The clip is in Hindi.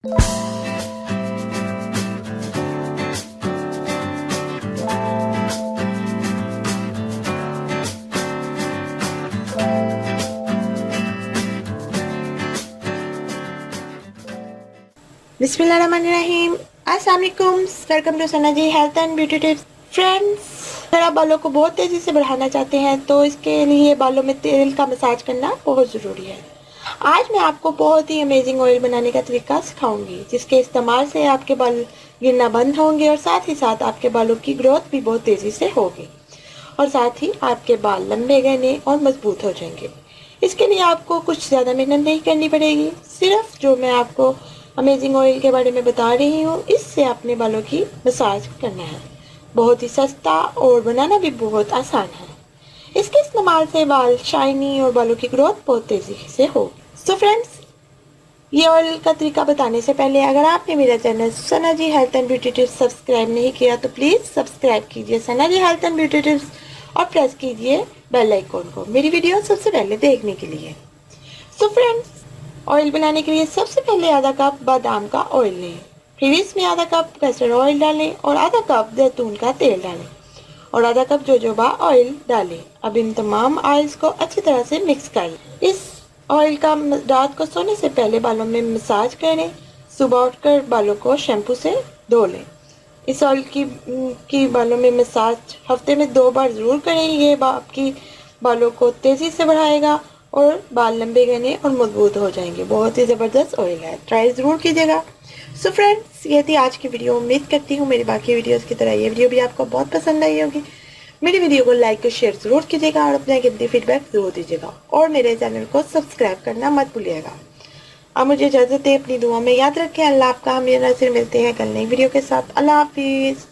बिस्मिल्लाहिर्रहमानिर्रहीम। अस्सलाम वालेकुम, welcome to Sana ji health and beauty tips. Friends, अगर आप बालों को बहुत तेज़ी से बढ़ाना चाहते हैं तो इसके लिए बालों में तेल का मसाज करना बहुत ज़रूरी है। आज मैं आपको बहुत ही अमेजिंग ऑयल बनाने का तरीका सिखाऊंगी, जिसके इस्तेमाल से आपके बाल गिरना बंद होंगे और साथ ही साथ आपके बालों की ग्रोथ भी बहुत तेज़ी से होगी और साथ ही आपके बाल लंबे घने और मजबूत हो जाएंगे। इसके लिए आपको कुछ ज़्यादा मेहनत नहीं करनी पड़ेगी। सिर्फ जो मैं आपको अमेजिंग ऑयल के बारे में बता रही हूँ, इससे अपने बालों की मसाज करना है। बहुत ही सस्ता और बनाना भी बहुत आसान है। इसके इस्तेमाल से बाल शाइनी और बालों की ग्रोथ बहुत तेज़ी से होगी। सो फ्रेंड्स, ये ऑयल का तरीका बताने से पहले अगर आपने मेरा channel Sana ji health and beauty tips subscribe नहीं किया तो प्लीज़ सब्सक्राइब कीजिए Sana ji health and beauty tips और प्रेस कीजिए बेल आइकॉन को मेरी वीडियो सबसे पहले देखने के लिए। सो फ्रेंड्स, ऑयल बनाने के लिए सबसे पहले आधा कप बादाम का ऑयल लें, फिर इसमें आधा कप कैस्टर ऑयल डालें और आधा कप जैतून का तेल डालें और आधा कप जोजोबा ऑयल डालें। अब इन तमाम ऑयल्स को अच्छी तरह से मिक्स कर लें। इस ऑयल का रात को सोने से पहले बालों में मसाज करें। सुबह उठकर बालों को शैम्पू से धो लें। इस ऑयल की बालों में मसाज हफ्ते में 2 बार ज़रूर करें। ये आपकी बालों को तेज़ी से बढ़ाएगा और बाल लंबे घने और मजबूत हो जाएंगे। बहुत ही ज़बरदस्त ऑयल है, ट्राई ज़रूर कीजिएगा। सो फ्रेंड्स, ये थी आज की वीडियो। उम्मीद करती हूँ मेरी बाकी वीडियोस की तरह ये वीडियो भी आपको बहुत पसंद आई होगी। मेरी वीडियो को लाइक और शेयर ज़रूर कीजिएगा और अपना कीमती फीडबैक ज़रूर दीजिएगा और मेरे चैनल को सब्सक्राइब करना मत भूलिएगा। अब मुझे इजाज़त है, अपनी दुआ में याद रखें। अल्लाह आपका। हम ये नज़र मिलते हैं कल नई वीडियो के साथ। अल्लाह हाफिज़।